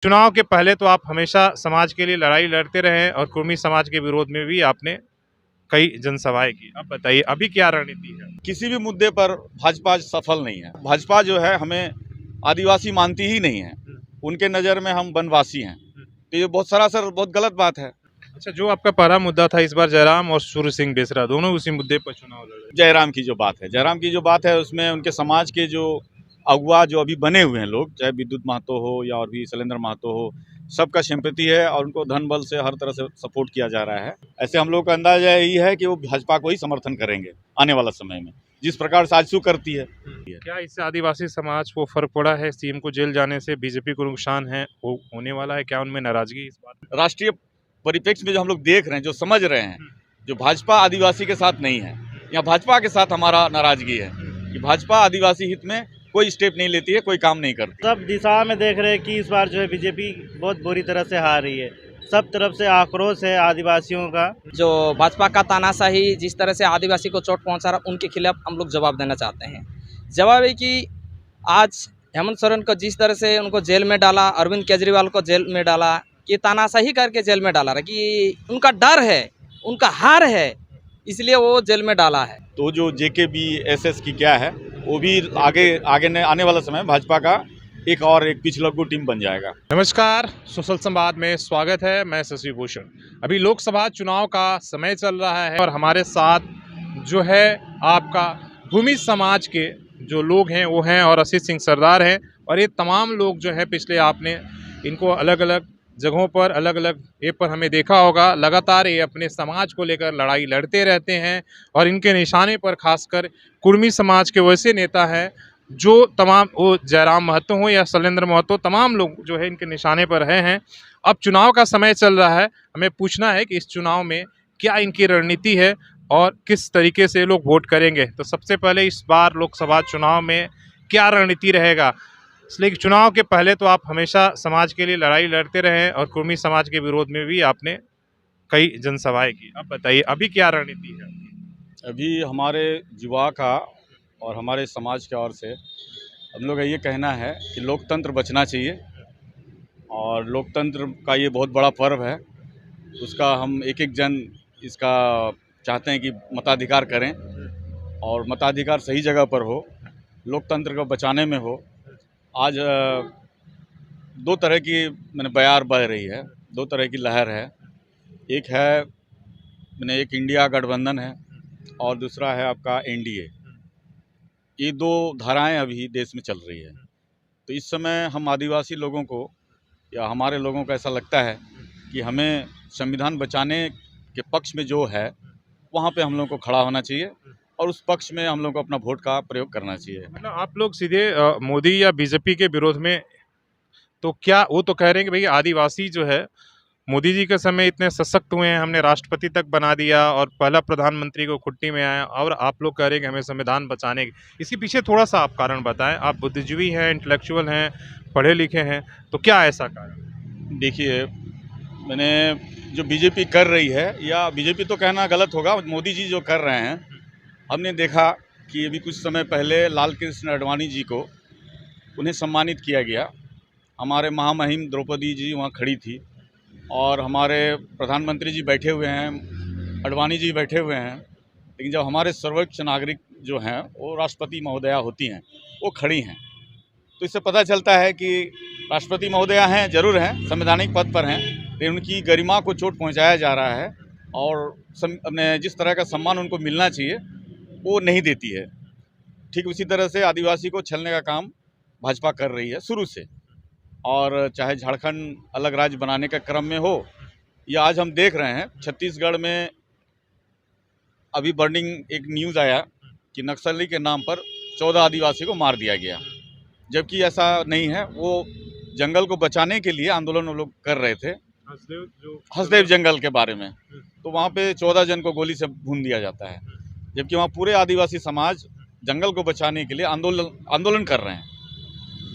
चुनाव के पहले तो आप हमेशा समाज के लिए लड़ाई लड़ते रहे और कुर्मी समाज के विरोध में भी आपने कई जनसभाएं की। अब बताइए अभी क्या रणनीति है? किसी भी मुद्दे पर भाजपा सफल नहीं है। भाजपा जो है हमें आदिवासी मानती ही नहीं है। उनके नज़र में हम वनवासी हैं, तो ये बहुत सरासर बहुत गलत बात है। अच्छा, जो आपका पहला मुद्दा था इस बार जयराम और सूर्य सिंह बेसरा दोनों उसी मुद्दे पर चुनाव लड़ रहे जयराम की जो बात है उसमें उनके समाज के जो अगुआ जो अभी बने हुए हैं लोग, चाहे विद्युत महतो हो या और भी शैलेंद्र महतो हो, सबका सिंपैथी है और उनको धन बल से हर तरह से सपोर्ट किया जा रहा है। ऐसे हम लोग का अंदाजा यही है कि वो भाजपा को ही समर्थन करेंगे आने वाला समय में, जिस प्रकार से आजसू करती है। क्या इससे आदिवासी समाज को फर्क पड़ा है? सीएम को जेल जाने से बीजेपी को नुकसान है होने वाला है? क्या उनमें नाराजगी इस बात? राष्ट्रीय परिप्रेक्ष्य में जो हम लोग देख रहे हैं, जो समझ रहे हैं, जो भाजपा आदिवासी के साथ नहीं है, या भाजपा के साथ हमारा नाराजगी है कि भाजपा आदिवासी हित में कोई स्टेप नहीं लेती है, कोई काम नहीं करती। सब दिशा में देख रहे हैं कि इस बार जो है बीजेपी बहुत बुरी तरह से हार रही है। सब तरफ से आक्रोश है आदिवासियों का। जो भाजपा का तानाशाही जिस तरह से आदिवासी को चोट पहुंचा रहा, उनके खिलाफ हम लोग जवाब देना चाहते हैं। जवाब है कि आज हेमंत सोरेन को जिस तरह से उनको जेल में डाला, अरविंद केजरीवाल को जेल में डाला, ये तानाशाही करके जेल में डाला रहा कि उनका डर है, उनका हार है, इसलिए वो जेल में डाला है। तो जो JKBSS की क्या है, वो भी आने वाला समय भाजपा का एक पिछलग्गू टीम बन जाएगा। नमस्कार, सोशल संवाद में स्वागत है। मैं शशि भूषण। अभी लोकसभा चुनाव का समय चल रहा है और हमारे साथ जो है आपका भूमि समाज के जो लोग हैं वो हैं और असित सिंह सरदार हैं। और ये तमाम लोग जो है पिछले आपने इनको अलग अलग जगहों पर अलग अलग ये पर हमें देखा होगा, लगातार ये अपने समाज को लेकर लड़ाई लड़ते रहते हैं। और इनके निशाने पर खासकर कुर्मी समाज के वैसे नेता हैं जो तमाम वो जयराम महतो हो या शैलेंद्र महतो, तमाम लोग जो है इनके निशाने पर रहे हैं। अब चुनाव का समय चल रहा है, हमें पूछना है कि इस चुनाव में क्या इनकी रणनीति है और किस तरीके से लोग वोट करेंगे। तो सबसे पहले इस बार लोकसभा चुनाव में क्या रणनीति रहेगा, इसलिए चुनाव के पहले तो आप हमेशा समाज के लिए लड़ाई लड़ते रहे और कुर्मी समाज के विरोध में भी आपने कई जनसभाएं की। अब बताइए अभी क्या रणनीति है? अभी हमारे युवा का और हमारे समाज की ओर से हम लोग का ये कहना है कि लोकतंत्र बचना चाहिए और लोकतंत्र का ये बहुत बड़ा पर्व है। उसका हम एक एक जन इसका चाहते हैं कि मताधिकार करें और मताधिकार सही जगह पर हो, लोकतंत्र को बचाने में हो। आज दो तरह की बयार बह रही है, दो तरह की लहर है। एक है एक इंडिया गठबंधन है और दूसरा है आपका NDA। ये दो धाराएं अभी देश में चल रही है। तो इस समय हम आदिवासी लोगों को या हमारे लोगों को ऐसा लगता है कि हमें संविधान बचाने के पक्ष में जो है वहाँ पे हम लोगों को खड़ा होना चाहिए और उस पक्ष में हम लोग को अपना वोट का प्रयोग करना चाहिए। मतलब आप लोग सीधे मोदी या बीजेपी के विरोध में, तो क्या वो तो कह रहे हैं कि भाई आदिवासी जो है मोदी जी के समय इतने सशक्त हुए हैं, हमने राष्ट्रपति तक बना दिया और पहला प्रधानमंत्री को खुट्टी में आया, और आप लोग कह रहे हैं कि हमें संविधान बचाने की। इसके पीछे थोड़ा सा आप कारण बताएं। आप बुद्धिजीवी हैं, इंटेलेक्चुअल हैं, पढ़े लिखे हैं, तो क्या ऐसा कारण? देखिए, जो बीजेपी कर रही है, या बीजेपी तो कहना गलत होगा, मोदी जी जो कर रहे हैं, हमने देखा कि अभी कुछ समय पहले लाल कृष्ण आडवाणी जी को उन्हें सम्मानित किया गया। हमारे महामहिम द्रौपदी जी वहाँ खड़ी थी और हमारे प्रधानमंत्री जी बैठे हुए हैं, आडवाणी जी बैठे हुए हैं। लेकिन जब हमारे सर्वोच्च नागरिक जो हैं वो राष्ट्रपति महोदया होती हैं, वो खड़ी हैं, तो इससे पता चलता है कि राष्ट्रपति महोदया हैं, जरूर हैं, संवैधानिक पद पर हैं, लेकिन उनकी गरिमा को चोट पहुंचाया जा रहा है और जिस तरह का सम्मान उनको मिलना चाहिए वो नहीं देती है। ठीक उसी तरह से आदिवासी को छलने का काम भाजपा कर रही है शुरू से, और चाहे झारखंड अलग राज्य बनाने का क्रम में हो, या आज हम देख रहे हैं छत्तीसगढ़ में अभी बर्निंग एक न्यूज़ आया कि नक्सली के नाम पर 14 आदिवासी को मार दिया गया, जबकि ऐसा नहीं है। वो जंगल को बचाने के लिए आंदोलन वो लोग कर रहे थे, हसदेव जंगल के बारे में। तो वहाँ पे 14 जन को गोली से भून दिया जाता है, जबकि वहाँ पूरे आदिवासी समाज जंगल को बचाने के लिए आंदोलन कर रहे हैं।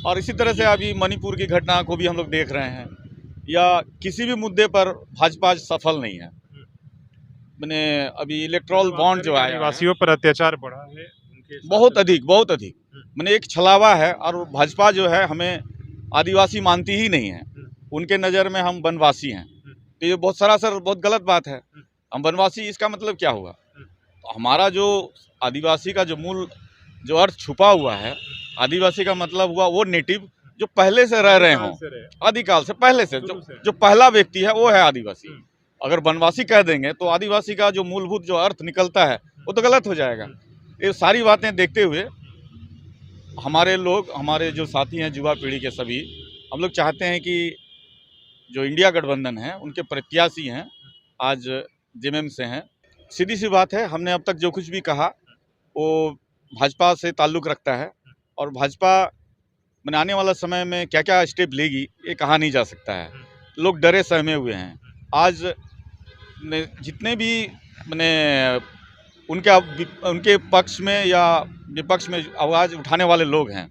और इसी तरह से अभी मणिपुर की घटना को भी हम लोग देख रहे हैं, या किसी भी मुद्दे पर भाजपा सफल नहीं है। अभी इलेक्ट्रल बॉन्ड जो है, आदिवासियों पर अत्याचार बढ़ा है बहुत अधिक एक छलावा है। और भाजपा जो है हमें आदिवासी मानती ही नहीं है। उनके नज़र में हम वनवासी हैं, तो ये बहुत सरासर बहुत गलत बात है। हम वनवासी, इसका मतलब क्या हुआ? तो हमारा जो आदिवासी का जो मूल जो अर्थ छुपा हुआ है, आदिवासी का मतलब हुआ वो नेटिव जो पहले से रह रहे हों, आदिकाल से पहले से जो पहला व्यक्ति है वो है आदिवासी। अगर वनवासी कह देंगे तो आदिवासी का जो मूलभूत जो अर्थ निकलता है वो तो गलत हो जाएगा। ये सारी बातें देखते हुए हमारे लोग, हमारे जो साथी हैं युवा पीढ़ी के सभी, हम लोग चाहते हैं कि जो इंडिया गठबंधन है उनके प्रत्याशी हैं, आज जेएमएम से हैं। सीधी सी बात है, हमने अब तक जो कुछ भी कहा वो भाजपा से ताल्लुक़ रखता है, और भाजपा मैंने आने वाला समय में क्या क्या स्टेप लेगी ये कहा नहीं जा सकता है। लोग डरे सहमे हुए हैं। आज जितने भी मैंने उनके पक्ष में या विपक्ष में आवाज़ उठाने वाले लोग हैं,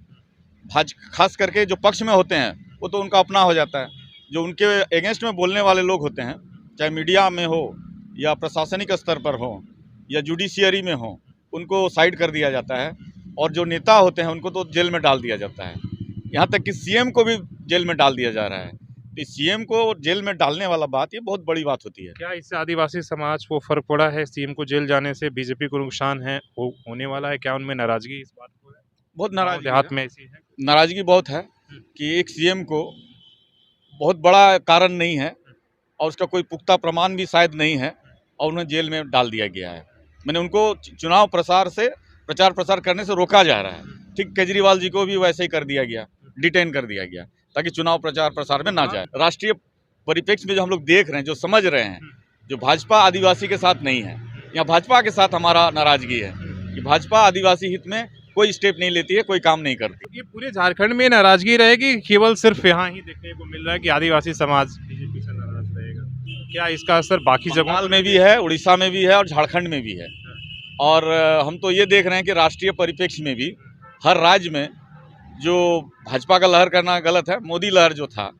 खास करके जो पक्ष में होते हैं वो तो उनका अपना हो जाता है। जो उनके एगेंस्ट में बोलने वाले लोग होते हैं, चाहे मीडिया में हो या प्रशासनिक स्तर पर हो या जुडिशियरी में हो, उनको साइड कर दिया जाता है, और जो नेता होते हैं उनको तो जेल में डाल दिया जाता है। यहाँ तक कि सीएम को भी जेल में डाल दिया जा रहा है। तो सीएम को जेल में डालने वाला बात, ये बहुत बड़ी बात होती है। क्या इससे आदिवासी समाज को फर्क पड़ा है? सीएम को जेल जाने से बीजेपी को नुकसान है होने वाला है? क्या उनमें नाराजगी इस बात को है? बहुत नाराजगी, देहात में ऐसी है नाराजगी बहुत है कि एक सीएम को बहुत बड़ा कारण नहीं है और उसका कोई पुख्ता प्रमाण भी शायद नहीं है, और उन्हें जेल में डाल दिया गया है। मैंने उनको चुनाव प्रचार प्रसार करने से रोका जा रहा है। ठीक केजरीवाल जी को भी वैसे ही कर दिया गया, डिटेन कर दिया गया, ताकि चुनाव प्रचार प्रसार में ना जाए। राष्ट्रीय परिप्रेक्ष्य में जो हम लोग देख रहे हैं, जो समझ रहे हैं, जो भाजपा आदिवासी के साथ नहीं है, यहाँ भाजपा के साथ हमारा नाराजगी है कि भाजपा आदिवासी हित में कोई स्टेप नहीं लेती है, कोई काम नहीं करती। ये पूरे झारखंड में नाराजगी रहेगी, केवल सिर्फ यहाँ ही देखने को मिल रहा है कि आदिवासी समाज बीजेपी से नाराज रहेगा? क्या इसका असर बाकी बंगाल में भी है, उड़ीसा में भी है और झारखंड में भी है। और हम तो ये देख रहे हैं कि राष्ट्रीय परिप्रेक्ष्य में भी हर राज्य में जो भाजपा का लहर करना गलत है। मोदी लहर जो था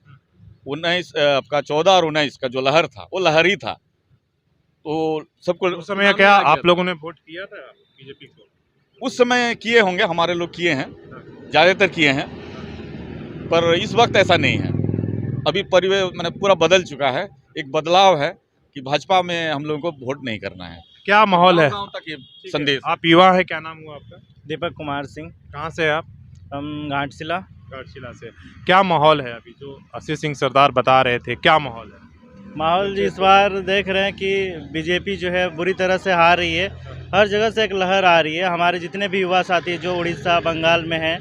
14 और 19 का जो लहर था वो लहर ही था। तो सबको उस समय क्या आप लोगों ने वोट किया था बीजेपी को? उस समय किए होंगे, हमारे लोग किए हैं, ज़्यादातर किए हैं, पर इस वक्त ऐसा नहीं है। अभी परिवेश मैंने पूरा बदल चुका है। एक बदलाव है कि भाजपा में हम लोगों को वोट नहीं करना है। क्या माहौल है? गाँव तक ये संदेश। आप युवा है, क्या नाम हुआ आपका? दीपक कुमार सिंह। कहाँ से है आप? हम घाटशिला से। क्या माहौल है अभी जो असीस सिंह सरदार बता रहे थे, क्या माहौल है? माहौल इस बार देख रहे हैं कि बीजेपी जो है बुरी तरह से हार रही है। हर जगह से एक लहर आ रही है। हमारे जितने भी युवा साथी जो उड़ीसा बंगाल में हैं,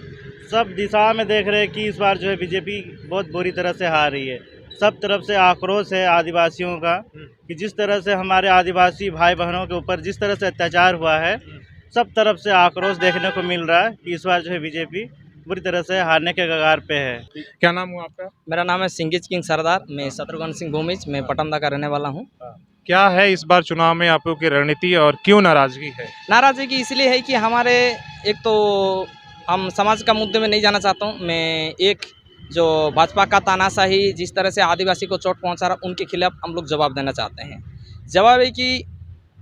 सब दिशा में देख रहे हैं कि इस बार जो है बीजेपी बहुत बुरी तरह से हार रही है। सब तरफ से आक्रोश है आदिवासियों का कि जिस तरह से हमारे आदिवासी भाई बहनों के ऊपर जिस तरह से अत्याचार हुआ है, सब तरफ से आक्रोश देखने को मिल रहा है कि इस बार जो है बीजेपी बुरी तरह से हारने के कगार पे है। क्या नाम हुआ आपका? मेरा नाम है सिंगिज किंग सरदार। मैं शत्रुघ्न सिंह भूमिज, मैं पटमदा का रहने वाला हूँ। क्या है इस बार चुनाव में आप लोग की रणनीति और क्यों नाराजगी है? नाराजगी इसलिए है कि हमारे एक तो हम समाज का मुद्दे में नहीं जाना चाहता हूँ मैं। एक जो भाजपा का तानाशाही जिस तरह से आदिवासी को चोट पहुँचा रहा, उनके खिलाफ हम लोग जवाब देना चाहते हैं। जवाब है कि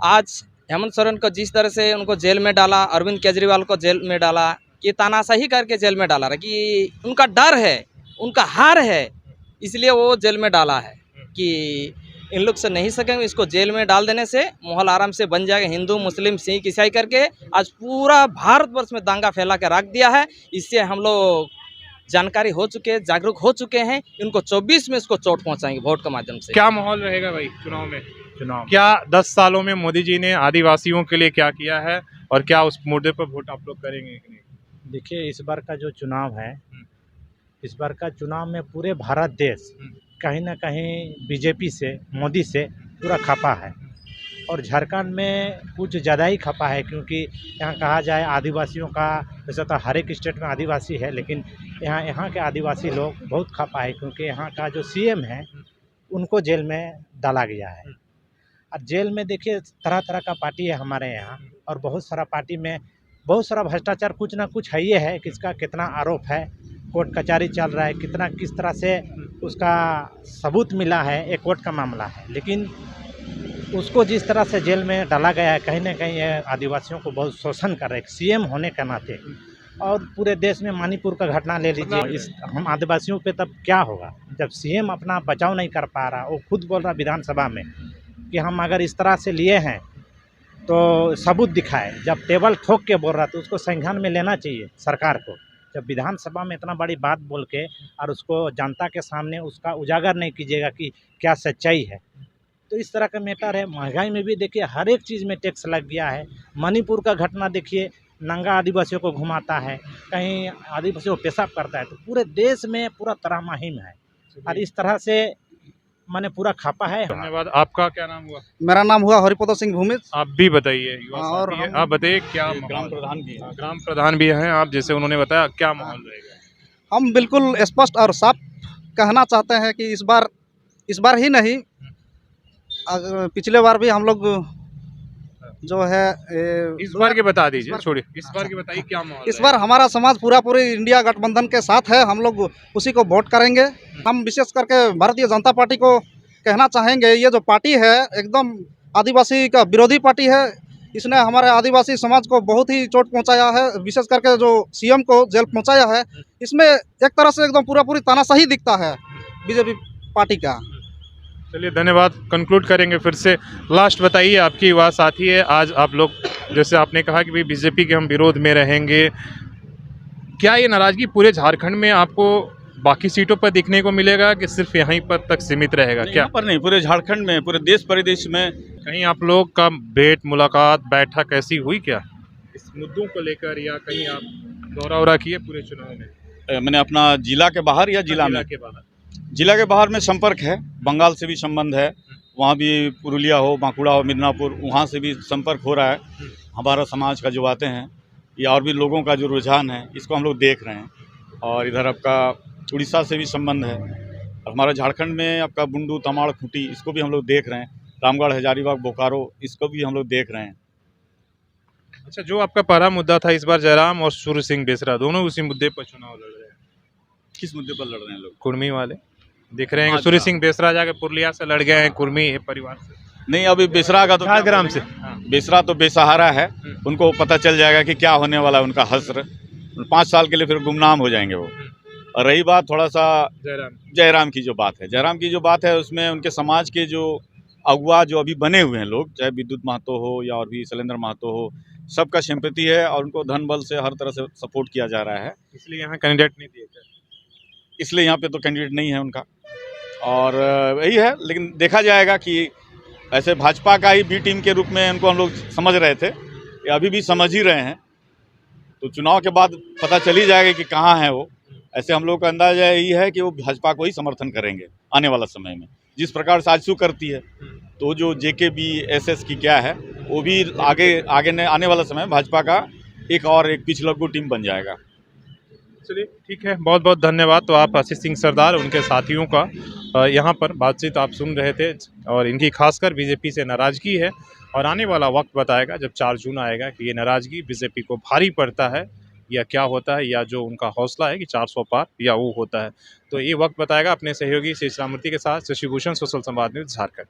आज हेमंत सोरेन को जिस तरह से उनको जेल में डाला, अरविंद केजरीवाल को जेल में डाला, ये तानाशाही करके जेल में डाला रहा कि उनका डर है, उनका हार है, इसलिए वो जेल में डाला है कि इन लोग से नहीं सकेंगे। इसको जेल में डाल देने से माहौल आराम से बन जाएगा। हिंदू मुस्लिम सिख ईसाई करके आज पूरा भारतवर्ष में दांगा फैला के रख दिया है। इससे हम लोग जानकारी हो चुके हैं, जागरूक हो चुके हैं। इनको 24 में इसको चोट पहुंचाएंगे वोट के माध्यम से। क्या माहौल रहेगा भाई चुनाव में? क्या 10 सालों में मोदी जी ने आदिवासियों के लिए क्या किया है और क्या उस मुद्दे पर वोट आप लोग करेंगे कि नहीं? देखिए, इस बार का जो चुनाव है, इस बार का चुनाव में पूरे भारत देश कहीं ना कहीं बीजेपी से, मोदी से पूरा खपा है, और झारखंड में कुछ ज़्यादा ही खपा है। क्योंकि यहाँ कहा जाए आदिवासियों का, वैसे तो हर एक स्टेट में आदिवासी है, लेकिन यहाँ के आदिवासी लोग बहुत खपा है। क्योंकि यहाँ का जो सीएम है उनको जेल में डाला गया है। और जेल में देखिए तरह तरह का पार्टी है हमारे यहाँ, और बहुत सारा पार्टी में बहुत सारा भ्रष्टाचार कुछ ना कुछ है। ये है कि इसका कितना आरोप है, कोर्ट कचहरी चल रहा है, कितना किस तरह से उसका सबूत मिला है, एक कोर्ट का मामला है। लेकिन उसको जिस तरह से जेल में डाला गया है, कहीं ना कहीं ये आदिवासियों को बहुत शोषण कर रहे हैं सीएम होने के नाते। और पूरे देश में मणिपुर का घटना ले लीजिए, इस हम आदिवासियों पे तब क्या होगा जब सीएम अपना बचाव नहीं कर पा रहा। वो खुद बोल रहा विधानसभा में कि हम अगर इस तरह से लिए हैं तो सबूत दिखाए। जब टेबल ठोक के बोल रहा तो उसको संज्ञान में लेना चाहिए सरकार को। जब विधानसभा में इतना बड़ी बात बोल के और उसको जनता के सामने उसका उजागर नहीं कीजिएगा कि क्या सच्चाई है, तो इस तरह का मैटर है। महंगाई में भी देखिए हर एक चीज़ में टैक्स लग गया है। मणिपुर का घटना देखिए, नंगा आदिवासियों को घुमाता है, कहीं आदिवासियों को पेशाब करता है, तो पूरे देश में पूरा तरामाहीम है और इस तरह से मैंने पूरा खापा है। धन्यवाद। आपका क्या नाम हुआ? मेरा नाम हुआ हरिपद सिंह भूमिज। आप भी बताइए, युवा और साथी है, हम- आप बताइए क्या ग्राम माहौल? प्रधान भी है। ग्राम प्रधान भी हैं आप, जैसे उन्होंने बताया, क्या माहौल रहेगा? हम बिल्कुल स्पष्ट और साफ कहना चाहते हैं कि इस बार ही नहीं, अगर पिछले बार भी हम लोग जो है इस बार के बता दीजिए, छोड़िए, इस बार के बताइए क्या माहौल इस बार हमारा समाज पूरी इंडिया गठबंधन के साथ है। हम लोग उसी को वोट करेंगे। हम विशेष करके भारतीय जनता पार्टी को कहना चाहेंगे, ये जो पार्टी है एकदम आदिवासी का विरोधी पार्टी है। इसने हमारे आदिवासी समाज को बहुत ही चोट पहुंचाया है, विशेष करके जो सीएम को जेल पहुंचाया है। इसमें एक तरह से एकदम पूरी तानाशाही दिखता है बीजेपी पार्टी का। चलिए, धन्यवाद। कंक्लूड करेंगे फिर से। लास्ट बताइए, आपकी युवा साथी है, आज आप लोग जैसे आपने कहा कि भाई बीजेपी के हम विरोध में रहेंगे, क्या ये नाराजगी पूरे झारखंड में आपको बाकी सीटों पर देखने को मिलेगा कि सिर्फ यहीं पर तक सीमित रहेगा? क्या यहाँ पर नहीं, पूरे झारखंड में, पूरे देश परिदेश में। कहीं आप लोग का भेंट मुलाकात बैठक ऐसी हुई क्या इस मुद्दों को लेकर, या कहीं आप दौरा उरा किए पूरे चुनाव में? मैंने अपना जिला के बाहर या जिला में, के बाहर? जिला के बाहर में संपर्क है। बंगाल से भी संबंध है, वहाँ भी पुरुलिया हो, बांकुड़ा हो, मिदनापुर, वहाँ से भी संपर्क हो रहा है। हमारा समाज का जो बातें हैं या और भी लोगों का जो रुझान है, इसको हम लोग देख रहे हैं। और इधर आपका उड़ीसा से भी संबंध है। और हमारा झारखंड में आपका बुंडू, तमाड़, खूंटी, इसको भी हम लोग देख रहे हैं। रामगढ़, हजारीबाग, बोकारो, इसको भी हम लोग देख रहे हैं। अच्छा, जो आपका पहला मुद्दा था, इस बार जयराम और सूर्य सिंह बेसरा दोनों उसी मुद्दे पर चुनाव लड़ रहे हैं। किस मुद्दे पर लड़ रहे हैं लोग? कुर्मी वाले दिख रहे हैं कि अच्छा। सूर्य सिंह बेसरा जाके पुरलिया से लड़ गए हैं, कुर्मी परिवार से। नहीं, अभी बेसरा का तो क्या झारग्राम बोलेंगे? से। हाँ। बेसरा तो बेसहारा है, उनको पता चल जाएगा कि क्या होने वाला है उनका हश्र। 5 साल के लिए फिर गुमनाम हो जाएंगे वो। और रही बात थोड़ा सा जयराम की जो बात है, उसमें उनके समाज के जो अगुआ जो अभी बने हुए हैं लोग, चाहे विद्युत महतो हो या और भी शैलेंद्र महतो हो, सबका सिंपैथी है और उनको धन बल से हर तरह से सपोर्ट किया जा रहा है। इसलिए यहाँ कैंडिडेट नहीं दिए गए। इसलिए यहाँ पे तो कैंडिडेट नहीं है उनका। और यही है, लेकिन देखा जाएगा कि ऐसे भाजपा का ही बी टीम के रूप में उनको हम लोग समझ रहे थे, या अभी भी समझ ही रहे हैं। तो चुनाव के बाद पता चल ही जाएगा कि कहाँ है वो। ऐसे हम लोग का अंदाजा यही है कि वो भाजपा को ही समर्थन करेंगे आने वाला समय में, जिस प्रकार से आजसू करती है। तो जो JKB SS की क्या है, वो भी आगे आने वाला समय भाजपा का एक पिछलग्गू टीम बन जाएगा। चलिए, ठीक है, बहुत बहुत धन्यवाद। तो आप आशीष सिंह सरदार, उनके साथियों का यहाँ पर बातचीत आप सुन रहे थे, और इनकी खासकर बीजेपी से नाराजगी है। और आने वाला वक्त बताएगा, जब 4 जून आएगा, कि ये नाराजगी बीजेपी को भारी पड़ता है या क्या होता है, या जो उनका हौसला है कि 400 पार या वो होता है। तो ये वक्त बताएगा। अपने सहयोगी शेष राममूर्ति के साथ शशि भूषण, सोशल संवाद न्यूज़, झारखंड।